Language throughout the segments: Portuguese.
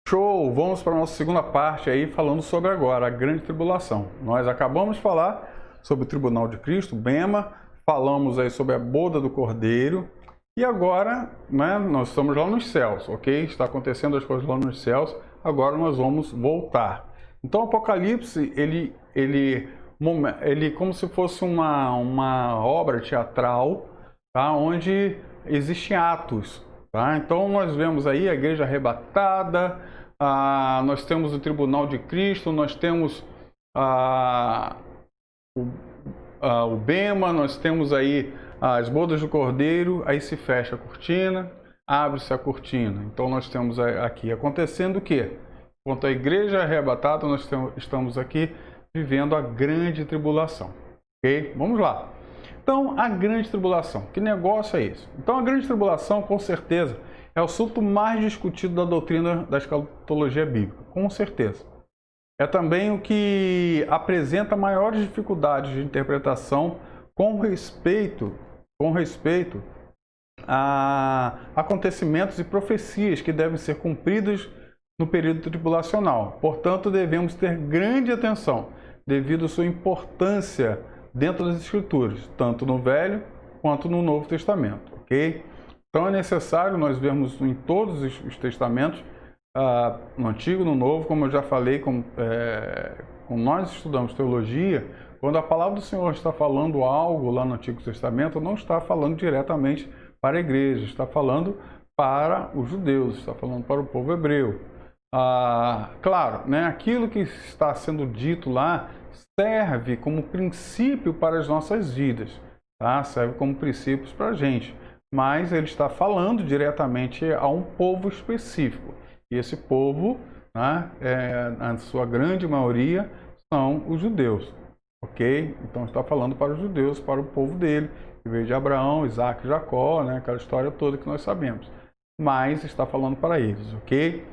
Show! Vamos para a nossa segunda parte aí, falando sobre agora a grande tribulação. Nós acabamos de falar sobre o tribunal de Cristo, Bema, falamos aí sobre a boda do Cordeiro e agora, né, nós estamos lá nos céus, ok? Está acontecendo as coisas lá nos céus, agora nós vamos voltar. Então, o Apocalipse, ele como se fosse uma obra teatral, tá? Onde existem atos, tá? Então, nós vemos aí a igreja arrebatada, nós temos o tribunal de Cristo, nós temos o Bema, nós temos aí as bodas do Cordeiro, aí se fecha a cortina, abre-se a cortina. Então nós temos aqui acontecendo o quê? Enquanto a igreja é arrebatada, nós estamos aqui vivendo a grande tribulação. Ok? Vamos lá. Então, a grande tribulação. Que negócio é esse? Então, a grande tribulação, com certeza, é o assunto mais discutido da doutrina da escatologia bíblica. Com certeza. É também o que apresenta maiores dificuldades de interpretação com respeito a acontecimentos e profecias que devem ser cumpridos no período tribulacional. Portanto, devemos ter grande atenção, devido à sua importância dentro das Escrituras, tanto no Velho quanto no Novo Testamento, ok? Então é necessário nós vermos em todos os testamentos, no Antigo e no Novo, como eu já falei, como nós estudamos teologia, quando a palavra do Senhor está falando algo lá no Antigo Testamento, não está falando diretamente para a igreja, está falando para os judeus, está falando para o povo hebreu. Claro, né, aquilo que está sendo dito lá serve como princípio para as nossas vidas, tá? Serve como princípios para a gente, mas ele está falando diretamente a um povo específico. E esse povo, né, na sua grande maioria, são os judeus, ok? Então está falando para os judeus, para o povo dele, que veio de Abraão, Isaac e Jacó, né, aquela história toda que nós sabemos. Mas está falando para eles, ok?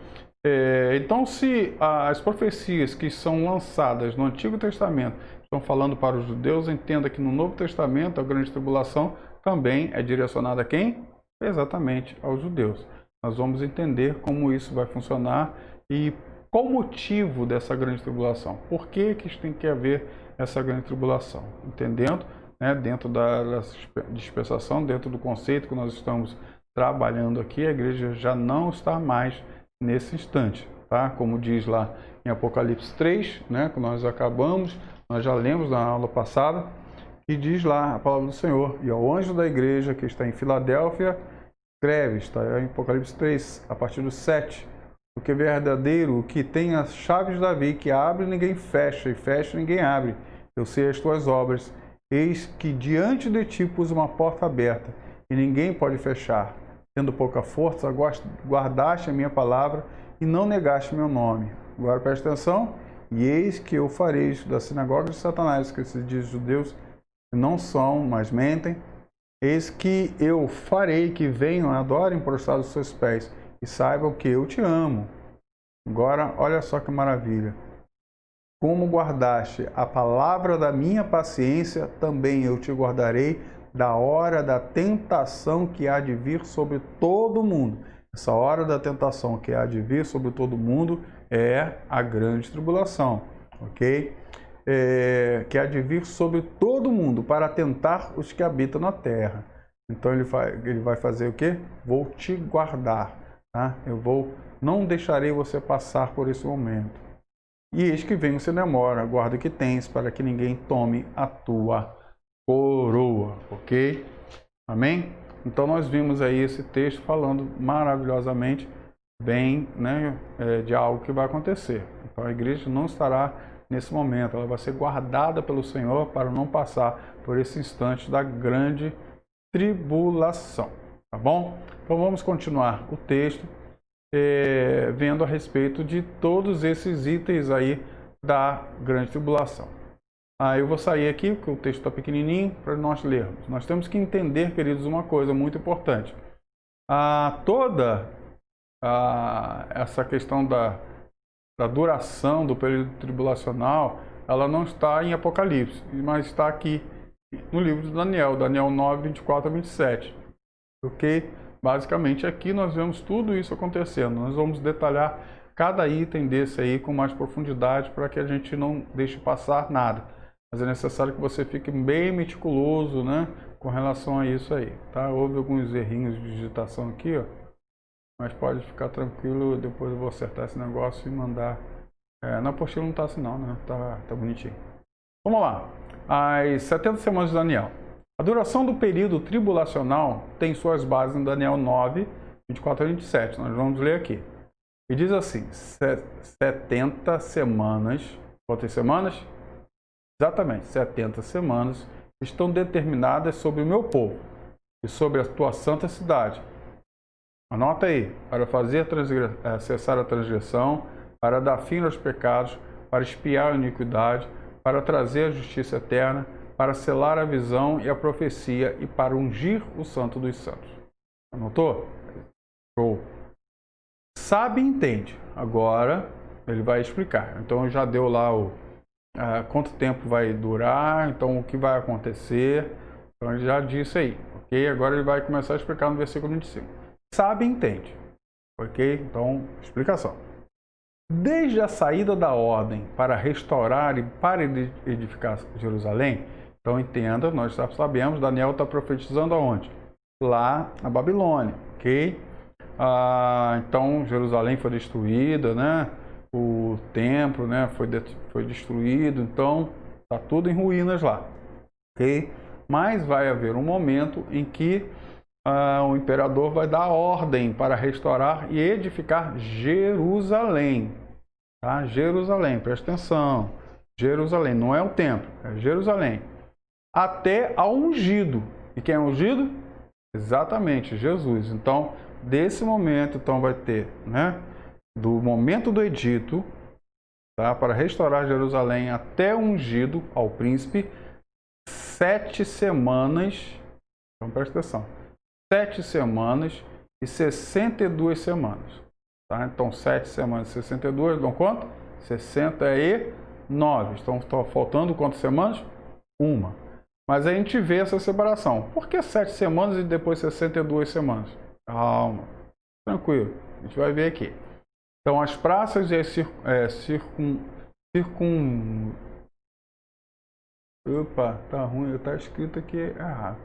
Então, se as profecias que são lançadas no Antigo Testamento estão falando para os judeus, entenda que no Novo Testamento a grande tribulação também é direcionada a quem? Exatamente aos judeus. Nós vamos entender como isso vai funcionar e qual o motivo dessa grande tribulação. Por que tem que haver essa grande tribulação? Entendendo, né, dentro da dispensação, dentro do conceito que nós estamos trabalhando aqui, a igreja já não está mais nesse instante, tá? Como diz lá em Apocalipse 3, né, que nós já lemos na aula passada, que diz lá a palavra do Senhor: e ao anjo da igreja que está em Filadélfia, escreve, está em Apocalipse 3, a partir do 7, o que é verdadeiro, o que tem as chaves de Davi, que abre ninguém fecha, e fecha ninguém abre. Eu sei as tuas obras, eis que diante de ti pus uma porta aberta, e ninguém pode fechar. Tendo pouca força, guardaste a minha palavra e não negaste meu nome. Agora preste atenção. E eis que eu farei da sinagoga de Satanás, que se diz judeus, que não são, mas mentem. Eis que eu farei que venham e adorem prostrados aos seus pés e saibam que eu te amo. Agora, olha só que maravilha. Como guardaste a palavra da minha paciência, também eu te guardarei da hora da tentação que há de vir sobre todo mundo. Essa hora da tentação que há de vir sobre todo mundo é a grande tribulação, ok? Que há de vir sobre todo mundo para tentar os que habitam na terra. Então ele vai fazer o quê? Vou te guardar, tá? Não deixarei você passar por esse momento. E eis que venho sem demora, guarda o que tens, para que ninguém tome a tua coroa, ok? Amém? Então nós vimos aí esse texto falando maravilhosamente bem, né, de algo que vai acontecer. Então a igreja não estará nesse momento, ela vai ser guardada pelo Senhor para não passar por esse instante da grande tribulação, tá bom? Então vamos continuar o texto, vendo a respeito de todos esses itens aí da grande tribulação. Eu vou sair aqui, porque o texto está pequenininho, para nós lermos. Nós temos que entender, queridos, uma coisa muito importante. Toda essa questão da duração do período tribulacional, ela não está em Apocalipse, mas está aqui no livro de Daniel 9, 24 a 27. Ok? Basicamente aqui nós vemos tudo isso acontecendo. Nós vamos detalhar cada item desse aí com mais profundidade para que a gente não deixe passar nada. Mas é necessário que você fique bem meticuloso, né, com relação a isso aí, tá? Houve alguns errinhos de digitação aqui, ó, mas pode ficar tranquilo, depois eu vou acertar esse negócio e mandar. Na apostila não tá assim não, né? Tá bonitinho. Vamos lá. As 70 semanas de Daniel. A duração do período tribulacional tem suas bases em Daniel 9, 24 a 27. Nós vamos ler aqui. E diz assim, 70 semanas. Quantas semanas? Exatamente, 70 semanas estão determinadas sobre o meu povo e sobre a tua santa cidade. Anota aí, para fazer cessar a transgressão, para dar fim aos pecados, para expiar a iniquidade, para trazer a justiça eterna, para selar a visão e a profecia e para ungir o santo dos santos. Anotou? Show. Sabe e entende. Agora ele vai explicar. Então já deu lá quanto tempo vai durar, então o que vai acontecer. Então ele já disse aí, ok? Agora ele vai começar a explicar no versículo 25. Sabe e entende. Ok? Então, explicação. Desde a saída da ordem para restaurar e para edificar Jerusalém, então entenda, nós já sabemos, Daniel está profetizando aonde? Lá na Babilônia, ok? Então Jerusalém foi destruída, né? O templo, né, foi destruído, então está tudo em ruínas lá, ok? Mas vai haver um momento em que o imperador vai dar ordem para restaurar e edificar Jerusalém, tá? Jerusalém, presta atenção, Jerusalém, não é o templo, é Jerusalém, até ao ungido. E quem é ungido? Exatamente, Jesus. Então, desse momento, então vai ter, né, do momento do edito, tá, para restaurar Jerusalém até o ungido ao príncipe, 7 semanas, então presta atenção, 7 semanas e 62 semanas. Tá? Então, 7 semanas e 62, dão quanto? 69. Então, está faltando quantas semanas? Uma. Mas a gente vê essa separação. Por que 7 semanas e depois 62 semanas? Calma, tranquilo, a gente vai ver aqui. Então, as praças e as Opa, tá ruim, tá escrito aqui errado.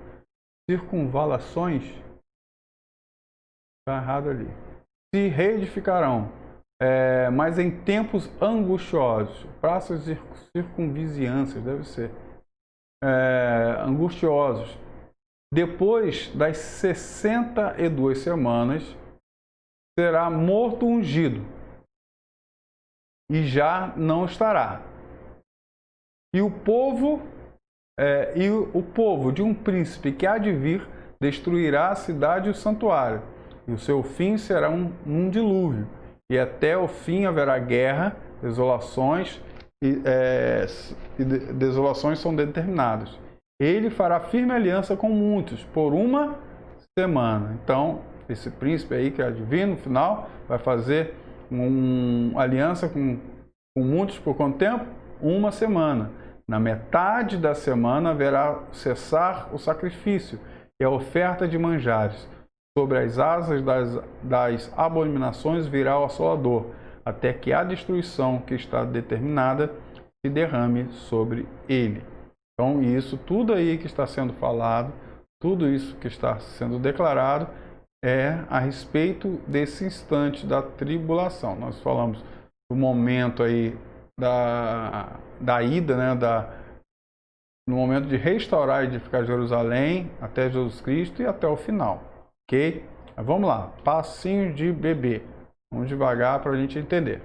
Circunvalações, tá errado ali. Se reedificarão, mas em tempos angustiosos. Praças e circunvizinhanças, deve ser. Angustiosos. Depois das 62 semanas, será morto ungido e já não estará. E o povo de um príncipe que há de vir destruirá a cidade e o santuário, e o seu fim será um dilúvio, e até o fim haverá guerra, desolações, e desolações são determinadas. Ele fará firme aliança com muitos por uma semana. Então, esse príncipe aí que é divino, no final, vai fazer uma aliança com muitos por quanto tempo? Uma semana. Na metade da semana haverá cessar o sacrifício e a oferta de manjares. Sobre as asas das abominações virá o assolador, até que a destruição que está determinada se derrame sobre ele. Então, isso tudo aí que está sendo falado, tudo isso que está sendo declarado, é a respeito desse instante da tribulação. Nós falamos do momento aí da ida, né, no momento de restaurar e edificar Jerusalém até Jesus Cristo e até o final, ok? Mas vamos lá, passinho de bebê. Vamos devagar para a gente entender.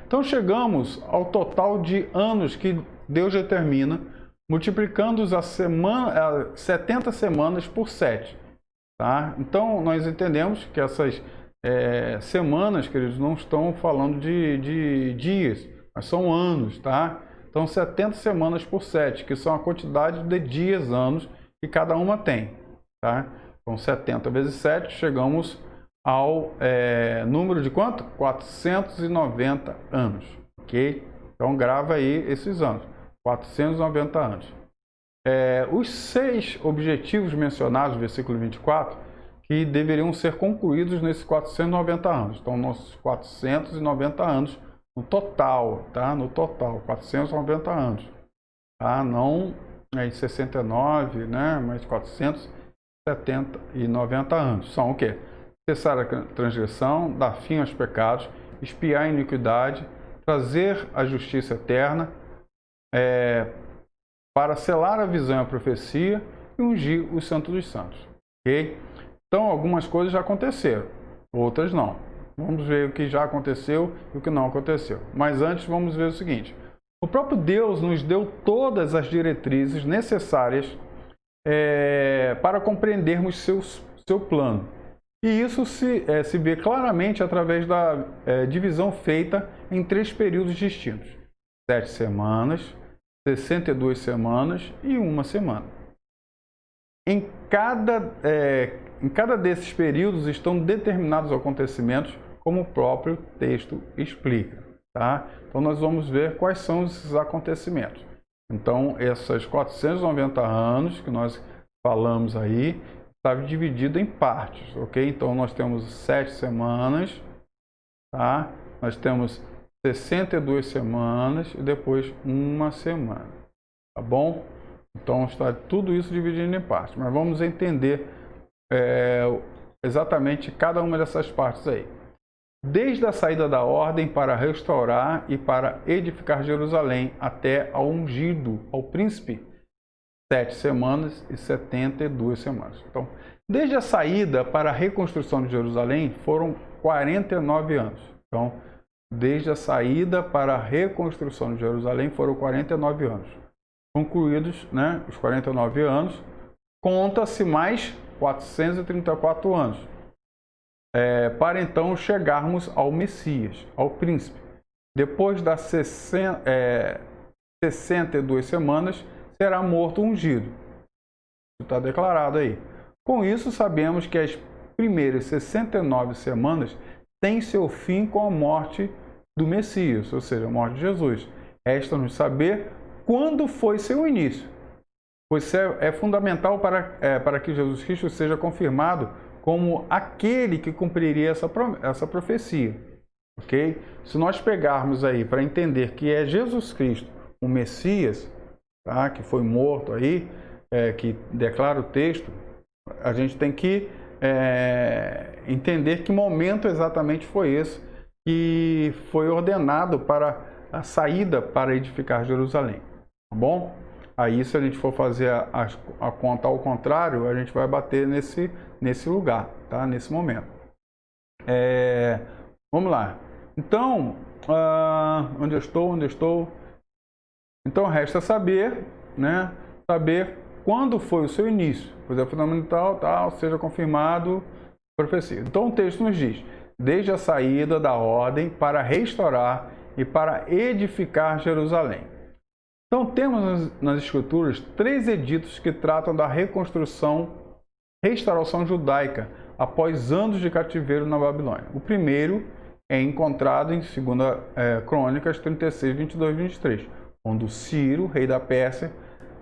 Então chegamos ao total de anos que Deus determina, multiplicando as 70 semanas por 7. Tá? Então, nós entendemos que essas semanas, queridos, não estão falando de dias, mas são anos, tá? Então, 70 semanas por 7, que são a quantidade de dias, anos que cada uma tem, tá? Então, 70 vezes 7, chegamos ao número de quanto? 490 anos, ok? Então, grava aí esses anos, 490 anos. Os 6 objetivos mencionados no versículo 24, que deveriam ser concluídos nesses 490 anos. Então, nossos 490 anos no total, tá? No total, 490 anos. Tá? Não em 69, né? Mas 470 e 90 anos. São o quê? Cessar a transgressão, dar fim aos pecados, expiar a iniquidade, trazer a justiça eterna, para selar a visão e a profecia e ungir o Santo dos Santos. Ok? Então, algumas coisas já aconteceram, outras não. Vamos ver o que já aconteceu e o que não aconteceu. Mas antes, vamos ver o seguinte. O próprio Deus nos deu todas as diretrizes necessárias para compreendermos seu plano. E isso se vê claramente através da divisão feita em 3 períodos distintos. 7 semanas, 62 semanas e 1 semana. Em cada desses períodos estão determinados acontecimentos, como o próprio texto explica. Tá? Então, nós vamos ver quais são esses acontecimentos. Então, esses 490 anos que nós falamos aí, está dividido em partes, ok? Então, nós temos 7 semanas, tá? Nós temos 62 semanas e depois 1 semana, tá bom? Então, está tudo isso dividido em partes, mas vamos entender exatamente cada uma dessas partes aí. Desde a saída da ordem para restaurar e para edificar Jerusalém até ao ungido, ao príncipe, 7 semanas e 72 semanas. Então, desde a saída para a reconstrução de Jerusalém foram 49 anos. Então, desde a saída para a reconstrução de Jerusalém foram 49 anos. Concluídos, né, os 49 anos, conta-se mais 434 anos, para então chegarmos ao Messias, ao príncipe. Depois das 62 semanas, será morto ungido. Isso está declarado aí. Com isso, sabemos que as primeiras 69 semanas têm seu fim com a morte do Messias, ou seja, a morte de Jesus. Resta-nos saber quando foi seu início, pois é fundamental para que Jesus Cristo seja confirmado como aquele que cumpriria essa profecia. Ok? Se nós pegarmos aí para entender que é Jesus Cristo, o Messias, tá? Que foi morto aí, que declara o texto, a gente tem que entender que momento exatamente foi esse que foi ordenado para a saída para edificar Jerusalém. Tá bom? Aí, se a gente for fazer a conta ao contrário, a gente vai bater nesse lugar, tá? Nesse momento. Vamos lá. Então, onde eu estou? Então, resta saber, né? Saber quando foi o seu início, pois é fundamental, tal, seja confirmado a profecia. Então, o texto nos diz: desde a saída da ordem para restaurar e para edificar Jerusalém. Então, temos nas Escrituras 3 editos que tratam da restauração judaica após anos de cativeiro na Babilônia. O primeiro é encontrado em 2 Crônicas 36, 22 e 23, quando Ciro, rei da Pérsia,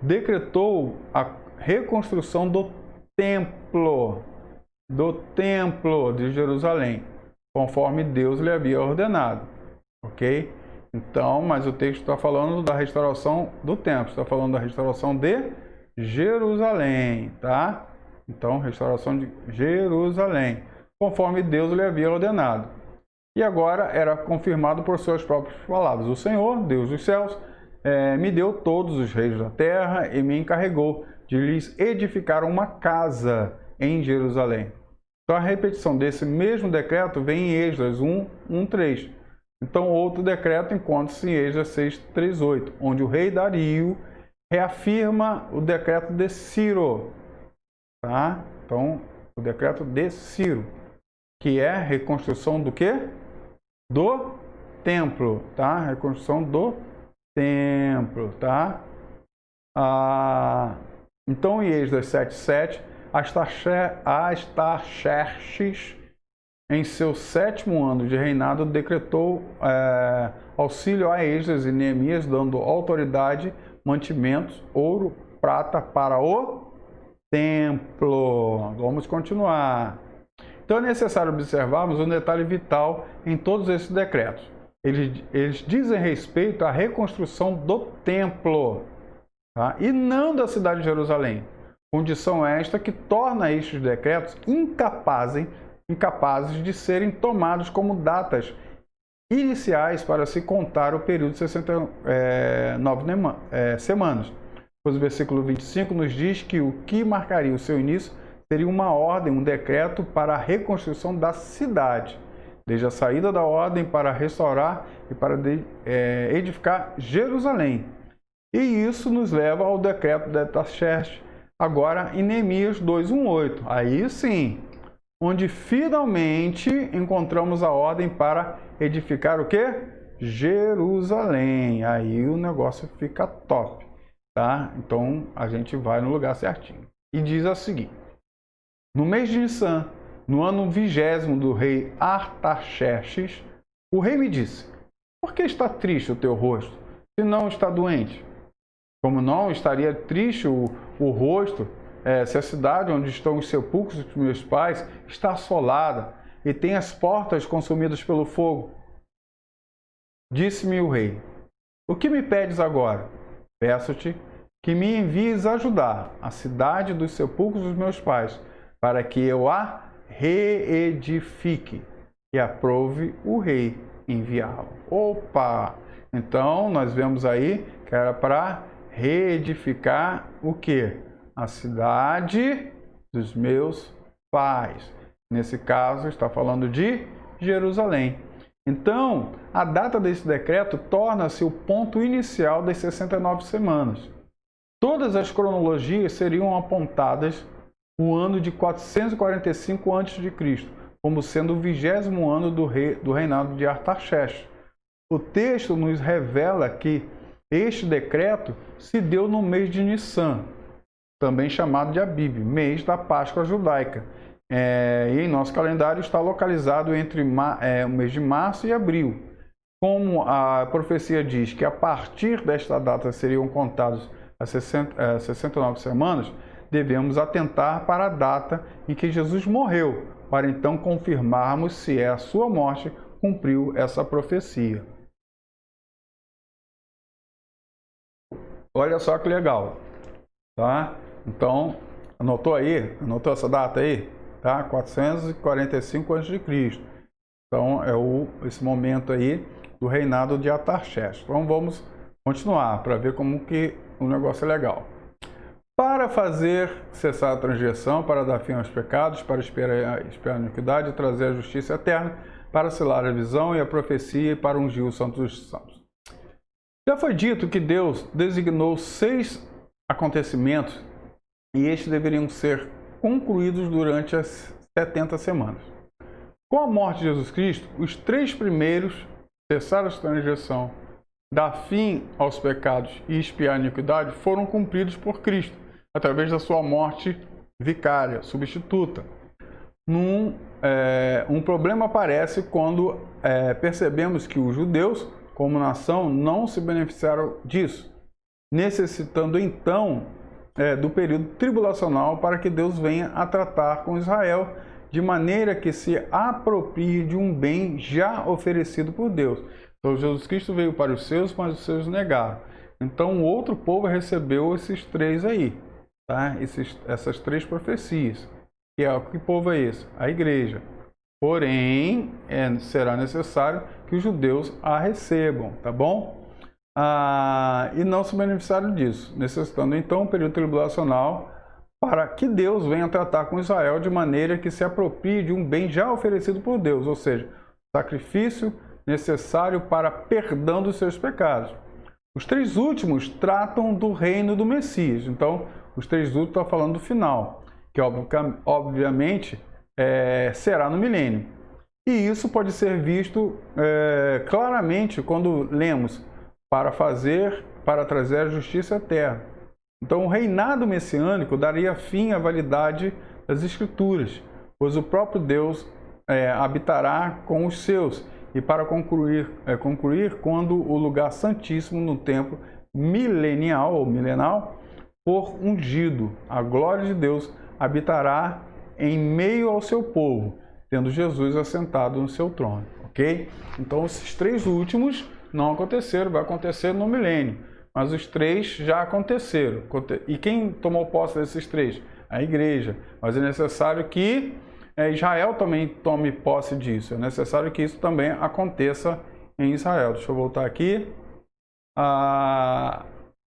decretou a reconstrução do templo de Jerusalém, conforme Deus lhe havia ordenado. Ok? Então, mas o texto está falando da restauração do templo, está falando da restauração de Jerusalém, tá? Então, restauração de Jerusalém, conforme Deus lhe havia ordenado. E agora era confirmado por suas próprias palavras. O Senhor, Deus dos céus, me deu todos os reis da terra e me encarregou de lhes edificar uma casa em Jerusalém. Então, a repetição desse mesmo decreto vem em Esdras 1:3. Então, outro decreto encontra-se em Esdras 6:3-8, onde o rei Dario reafirma o decreto de Ciro. Tá? Então, o decreto de Ciro, que é a reconstrução do quê? Do templo, tá? Reconstrução do templo, tá? Então, em Esdras 7:7, Astaxerxes, em seu 7º ano de reinado, decretou auxílio a Esdras e Neemias, dando autoridade, mantimentos, ouro, prata para o templo. Vamos continuar. Então é necessário observarmos um detalhe vital em todos esses decretos. Eles dizem respeito à reconstrução do templo, tá? E não da cidade de Jerusalém. Condição esta que torna estes decretos incapazes de serem tomados como datas iniciais para se contar o período de 69 semanas. Pois o versículo 25 nos diz que o que marcaria o seu início seria uma ordem, um decreto para a reconstrução da cidade, desde a saída da ordem para restaurar e para edificar Jerusalém. E isso nos leva ao decreto de Artaxerxes, agora em Neemias 2:1-8. Aí sim, onde finalmente encontramos a ordem para edificar o quê? Jerusalém. Aí o negócio fica top, tá? Então a gente vai no lugar certinho. E diz o seguinte: no mês de Nissan, no ano 20º do rei Artaxerxes, o rei me disse: por que está triste o teu rosto, se não está doente? Como não estaria triste o rosto se a cidade onde estão os sepulcros dos meus pais está assolada e tem as portas consumidas pelo fogo? Disse-me o rei: o que me pedes agora? Peço-te que me envies ajudar a cidade dos sepulcros dos meus pais, para que eu a reedifique. E aprove o rei enviá-lo. Opa! Então, nós vemos aí que era para reedificar o quê? A cidade dos meus pais. Nesse caso, está falando de Jerusalém. Então, a data desse decreto torna-se o ponto inicial das 69 semanas. Todas as cronologias seriam apontadas o ano de 445 a.C., como sendo o 20º ano do reinado de Artaxerxes. O texto nos revela que este decreto se deu no mês de Nissan, também chamado de Abib, mês da Páscoa judaica. E em nosso calendário está localizado entre o mês de março e abril. Como a profecia diz que a partir desta data seriam contados as 69 semanas, devemos atentar para a data em que Jesus morreu, para então confirmarmos se a sua morte cumpriu essa profecia. Olha só que legal, tá? Então, anotou aí? Anotou essa data aí? Tá? 445 a.C. Então, é esse momento aí do reinado de Artaxerxes. Então, vamos continuar para ver como que o negócio é legal. Para fazer cessar a transgressão, para dar fim aos pecados, para expiar a iniquidade, trazer a justiça eterna, para selar a visão e a profecia e para ungir o Santo dos Santos. Já foi dito que Deus designou 6 acontecimentos e estes deveriam ser concluídos durante as 70 semanas. Com a morte de Jesus Cristo, os 3 primeiros, cessar a transgressão, dar fim aos pecados e expiar a iniquidade, foram cumpridos por Cristo, através da sua morte vicária, substituta. Um problema aparece quando percebemos que os judeus, como nação, não se beneficiaram disso, necessitando então do período tribulacional para que Deus venha a tratar com Israel de maneira que se aproprie de um bem já oferecido por Deus. Então Jesus Cristo veio para os seus, mas os seus negaram. Então o outro povo recebeu esses 3 aí, tá? Essas 3 profecias. Que povo é esse? A igreja. Porém, será necessário que os judeus a recebam, tá bom? E não se beneficiaram disso, necessitando então um período tribulacional para que Deus venha tratar com Israel de maneira que se aproprie de um bem já oferecido por Deus, ou seja, sacrifício necessário para perdão dos seus pecados. Os 3 últimos tratam do reino do Messias, então os 3 últimos estão falando do final, que obviamente será no milênio. E isso pode ser visto claramente quando lemos para trazer a justiça eterna. Então o reinado messiânico daria fim à validade das Escrituras, pois o próprio Deus habitará com os seus, e para concluir quando o lugar santíssimo no templo milenial ou milenal for ungido. A glória de Deus habitará em meio ao seu povo, tendo Jesus assentado no seu trono, ok? Então, esses três últimos não aconteceram, vai acontecer no milênio, mas os três já aconteceram. E quem tomou posse desses três? A igreja. Mas é necessário que Israel também tome posse disso, é necessário que isso também aconteça em Israel. Deixa eu voltar aqui.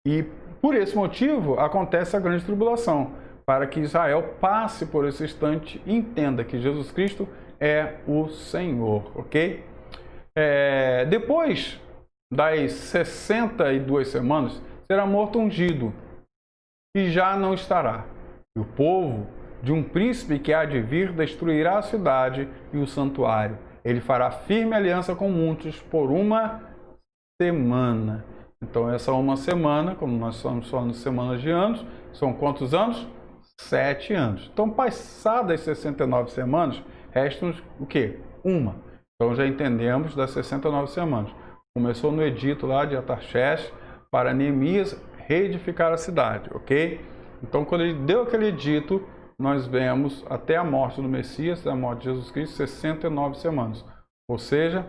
E por esse motivo acontece a grande tribulação, para que Israel passe por esse instante e entenda que Jesus Cristo é o Senhor, ok? Depois das 62 semanas, será morto ungido, e já não estará. E o povo de um príncipe que há de vir destruirá a cidade e o santuário. Ele fará firme aliança com muitos por uma semana. Então, essa uma semana, como nós estamos falando de semanas de anos, são quantos anos? 7 anos. Então, passadas as 69 semanas, restam o quê? Uma. Então, já entendemos das 69 semanas. Começou no edito lá de Artaxerxes para Neemias reedificar a cidade, ok? Então, quando ele deu aquele edito, nós vemos até a morte do Messias, a morte de Jesus Cristo, 69 semanas. Ou seja,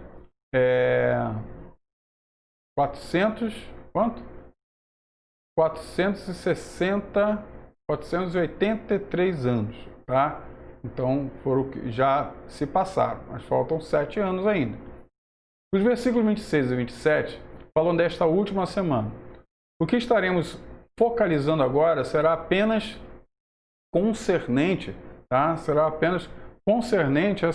483 anos, tá? Então, foram que já se passaram, mas faltam 7 anos ainda. Os versículos 26 e 27 falam desta última semana. O que estaremos focalizando agora será apenas concernente, tá? Será apenas concernente a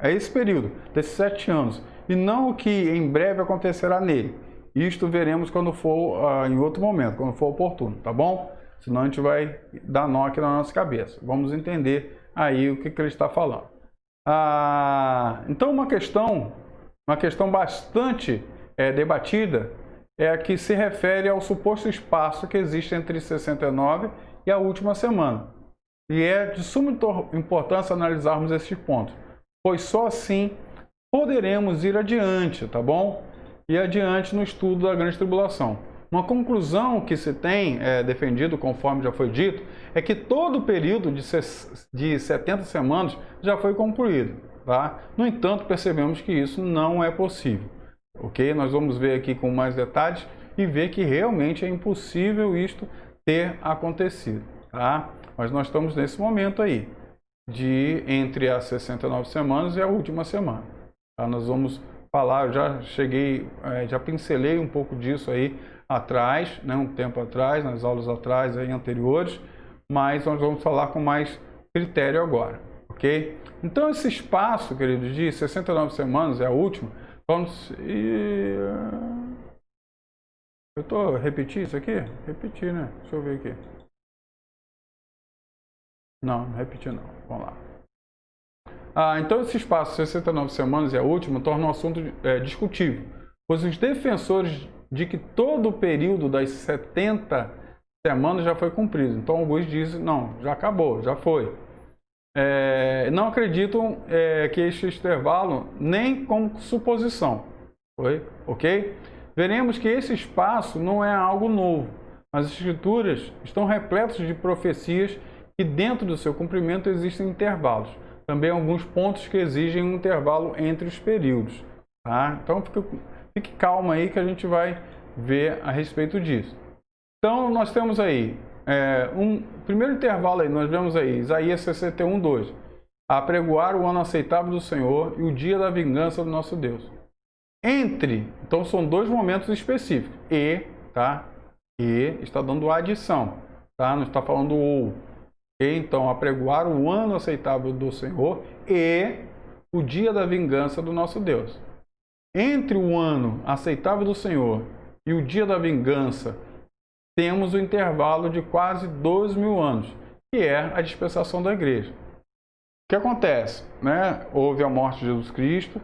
esse período, desses 7 anos, e não o que em breve acontecerá nele. Isto veremos quando for em outro momento, quando for oportuno, tá bom? Senão a gente vai dar nó aqui na nossa cabeça. Vamos entender aí o que ele está falando. Então, uma questão bastante debatida é a que se refere ao suposto espaço que existe entre 69 e a última semana. E é de suma importância analisarmos esses pontos, pois só assim poderemos ir adiante, tá bom? Ir adiante no estudo da grande tribulação. Uma conclusão que se tem defendido, conforme já foi dito, é que todo o período de 70 semanas já foi concluído, tá? No entanto, percebemos que isso não é possível, ok? Nós vamos ver aqui com mais detalhes e ver que realmente é impossível isto ter acontecido, tá? Mas nós estamos nesse momento aí, entre as 69 semanas e a última semana, tá? Nós vamos falar, eu já já pincelei um pouco disso aí atrás, né, um tempo atrás, nas aulas atrás aí, anteriores, mas nós vamos falar com mais critério agora, ok? Então esse espaço, queridos, de 69 semanas é a última. Eu estou repetindo isso aqui? Repeti, né? Deixa eu ver aqui. Não repeti não. Vamos lá. Então esse espaço, 69 semanas e a última, torna um assunto discutível, pois os defensores de que todo o período das 70 semanas já foi cumprido. Então alguns dizem, não, já acabou, já foi. Não acreditam que este intervalo nem como suposição. Foi? Ok? Veremos que esse espaço não é algo novo. As escrituras estão repletas de profecias e dentro do seu cumprimento existem intervalos. Também alguns pontos que exigem um intervalo entre os períodos. Tá? Então fique calmo aí que a gente vai ver a respeito disso. Então nós temos aí primeiro intervalo aí, nós vemos aí Isaías 61, 2. Apregoar o ano aceitável do Senhor e o dia da vingança do nosso Deus. Então são dois momentos específicos. Tá? E está dando a adição, tá? Não está falando ou. Então, apregoar o ano aceitável do Senhor e o dia da vingança do nosso Deus. Entre o ano aceitável do Senhor e o dia da vingança, temos o intervalo de quase 2.000 anos, que é a dispensação da igreja. O que acontece? Né? Houve a morte de Jesus Cristo.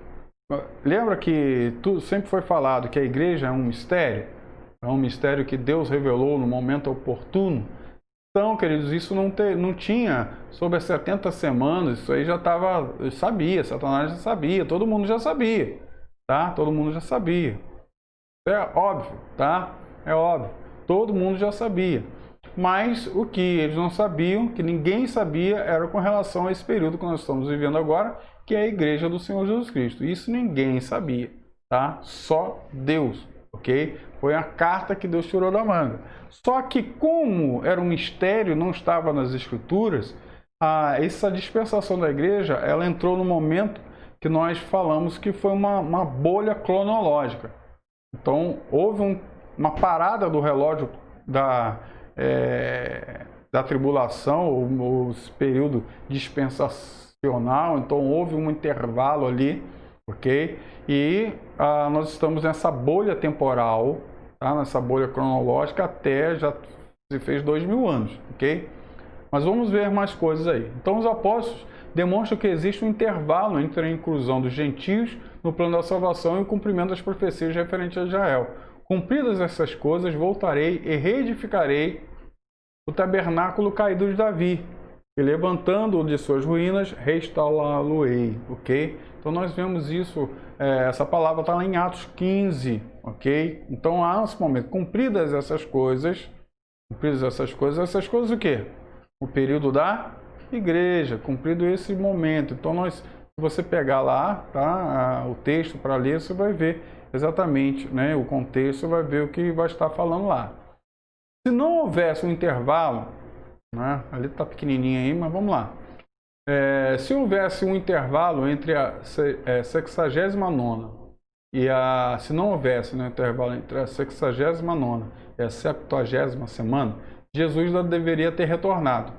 Lembra que sempre foi falado que a igreja é um mistério? É um mistério que Deus revelou no momento oportuno. Então, queridos, isso não tinha sobre as 70 semanas, isso aí sabia, Satanás já sabia, todo mundo já sabia, tá? Todo mundo já sabia. É óbvio, tá? É óbvio. todo mundo já sabia. Mas o que eles não sabiam, que ninguém sabia, era com relação a esse período que nós estamos vivendo agora, que é a Igreja do Senhor Jesus Cristo. Isso ninguém sabia, tá? Só Deus, ok? Foi a carta que Deus tirou da manga. Só que como era um mistério, não estava nas Escrituras, essa dispensação da Igreja, ela entrou no momento que nós falamos que foi uma bolha cronológica. Então, houve uma parada do relógio da tribulação, ou período dispensacional, então houve um intervalo ali, ok? E nós estamos nessa bolha temporal, tá? Nessa bolha cronológica até já se fez 2000 anos, ok? Mas vamos ver mais coisas aí. Então os apóstolos demonstram que existe um intervalo entre a inclusão dos gentios no plano da salvação e o cumprimento das profecias referentes a Israel. Cumpridas essas coisas, voltarei e reedificarei o tabernáculo caído de Davi, e levantando-o de suas ruínas, restaurá-lo-ei, ok? Então nós vemos isso, essa palavra está lá em Atos 15, ok? Então há nesse momento, cumpridas essas coisas o quê? O período da igreja, cumprido esse momento. Então se você pegar lá, tá, o texto para ler, você vai ver exatamente, né, o contexto, vai ver o que vai estar falando lá. Se não houvesse um intervalo, né, ali está pequenininho aí, mas vamos lá. Se houvesse um intervalo entre a 69ª e se não houvesse um intervalo entre a 69ª e a 70ª semana, Jesus já deveria ter retornado,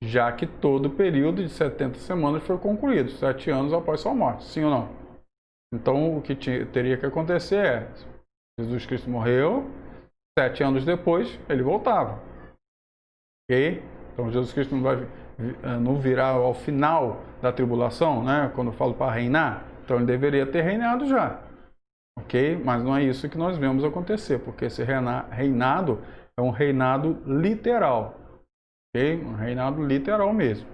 já que todo o período de 70 semanas foi concluído, 7 anos após sua morte, sim ou não? Então, o que teria que acontecer é, Jesus Cristo morreu, 7 anos depois, ele voltava. Ok? Então, Jesus Cristo não virá ao final da tribulação, né? Quando eu falo para reinar, então ele deveria ter reinado já. Ok? Mas não é isso que nós vemos acontecer, porque esse reinado é um reinado literal. Ok? Um reinado literal mesmo.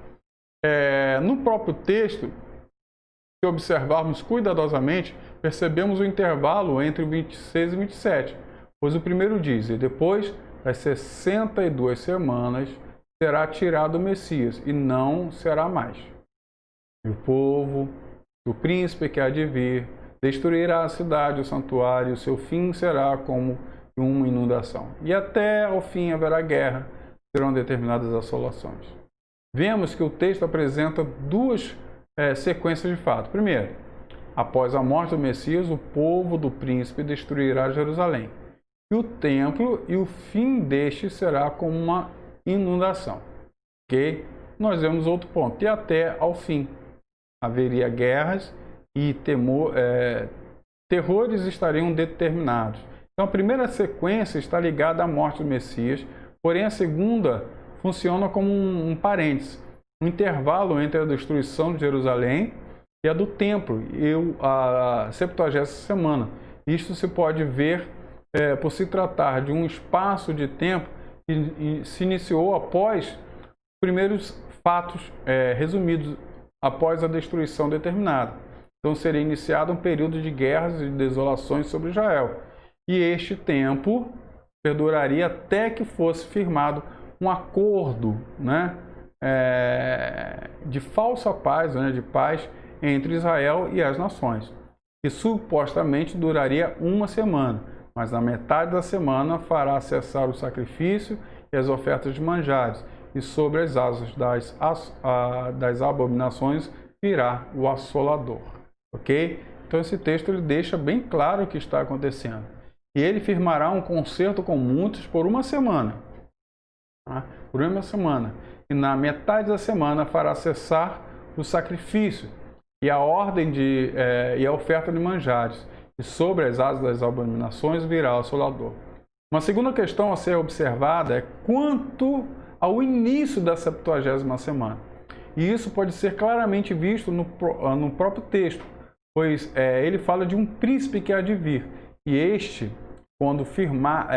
No próprio texto, se observarmos cuidadosamente, percebemos o intervalo entre 26 e 27, pois o primeiro diz, e depois das 62 semanas será tirado o Messias, e não será mais. E o povo, o príncipe que há de vir, destruirá a cidade, o santuário, o seu fim será como uma inundação. E até ao fim haverá guerra, serão determinadas assolações. Vemos que o texto apresenta duas sequências de fato. Primeiro, após a morte do Messias, o povo do príncipe destruirá Jerusalém. E o templo e o fim deste será como uma inundação. Ok? Nós vemos outro ponto. E até ao fim haveria guerras e terrores estariam determinados. Então a primeira sequência está ligada à morte do Messias, porém a segunda funciona como um parênteses, um intervalo entre a destruição de Jerusalém e a do templo, e a 70ª semana. Isto se pode ver por se tratar de um espaço de tempo que se iniciou após os primeiros fatos resumidos, após a destruição determinada. Então seria iniciado um período de guerras e desolações sobre Israel. E este tempo perduraria até que fosse firmado um acordo, né, de falsa paz, né, de paz entre Israel e as nações, que supostamente duraria uma semana, mas na metade da semana fará cessar o sacrifício e as ofertas de manjares, e sobre as asas das abominações virá o assolador. Ok? Então esse texto ele deixa bem claro o que está acontecendo. E ele firmará um concerto com muitos por uma semana. Tá? Por uma semana. E na metade da semana fará cessar o sacrifício e a ordem e a oferta de manjares. E sobre as asas das abominações virá o assolador. Uma segunda questão a ser observada é quanto ao início da 70ª semana. E isso pode ser claramente visto no próprio texto, pois ele fala de um príncipe que há de vir. E este, quando firmar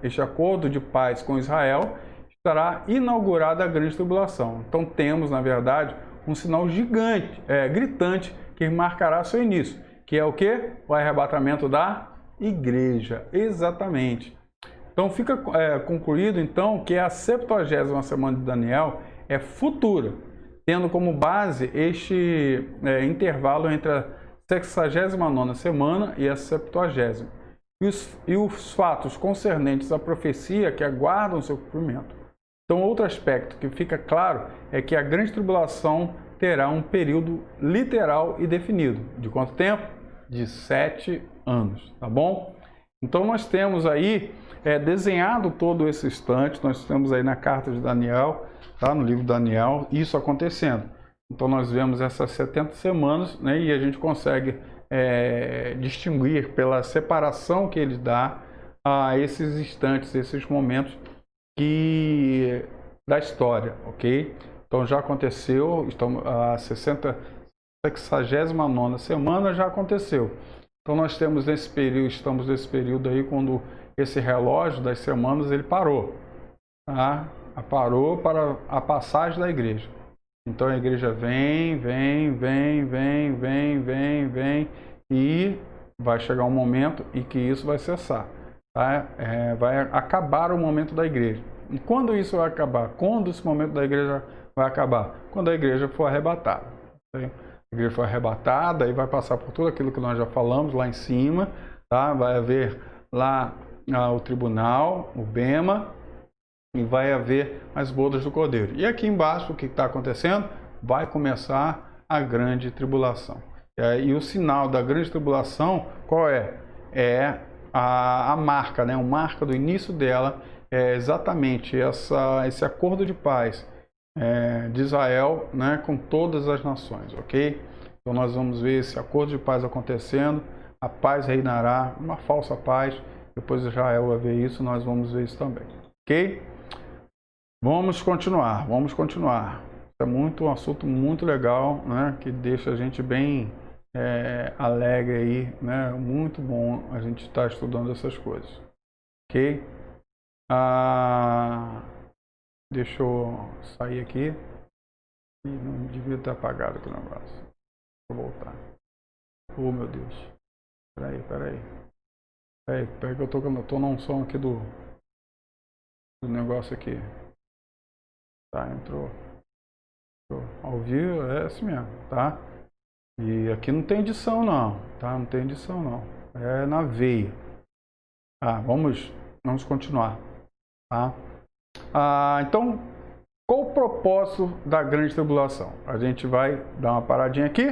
este acordo de paz com Israel, estará inaugurada a grande tribulação. Então temos, na verdade, um sinal gritante, que marcará seu início, que é o quê? O arrebatamento da igreja. Exatamente. Então fica concluído então que a 70ª semana de Daniel é futura, tendo como base este intervalo entre a 69ª semana e a 70ª. E os fatos concernentes à profecia que aguardam seu cumprimento. Então, outro aspecto que fica claro é que a grande tribulação terá um período literal e definido. De quanto tempo? De 7 anos, tá bom? Então, nós temos aí desenhado todo esse instante, nós temos aí na carta de Daniel, tá? No livro de Daniel, isso acontecendo. Então, nós vemos essas 70 semanas, né? E a gente consegue distinguir pela separação que ele dá a esses instantes, esses momentos da história, ok? Então já aconteceu, a 69ª semana já aconteceu. Então nós temos estamos nesse período aí quando esse relógio das semanas ele parou, tá? Parou para a passagem da igreja. Então a igreja vem e vai chegar um momento em que isso vai cessar. Tá? Vai acabar o momento da igreja. E quando isso vai acabar? Quando esse momento da igreja vai acabar? Quando a igreja for arrebatada. Tá? A igreja for arrebatada e vai passar por tudo aquilo que nós já falamos lá em cima. Tá? Vai haver lá o tribunal, o Bema, e vai haver as bodas do Cordeiro. E aqui embaixo, o que está acontecendo? Vai começar a grande tribulação. E o sinal da grande tribulação, qual é? É a marca, né? A marca do início dela é exatamente esse acordo de paz de Israel, né, com todas as nações, ok? Então nós vamos ver esse acordo de paz acontecendo, a paz reinará, uma falsa paz, depois Israel vai ver isso, nós vamos ver isso também, ok? Vamos continuar. É um assunto muito legal, né, que deixa a gente bem alegre aí, né? Muito bom a gente estar estudando essas coisas, ok? Deixa eu sair aqui. Não devia ter apagado aqui o negócio. Vou voltar. Oh, meu Deus. Peraí. Peraí que eu tô num som aqui do negócio aqui. Tá, entrou. Ao vivo é assim mesmo, tá? E aqui não tem edição não, tá? Não tem edição não. É na veia. Vamos continuar, tá? Então, qual o propósito da grande tribulação? A gente vai dar uma paradinha aqui.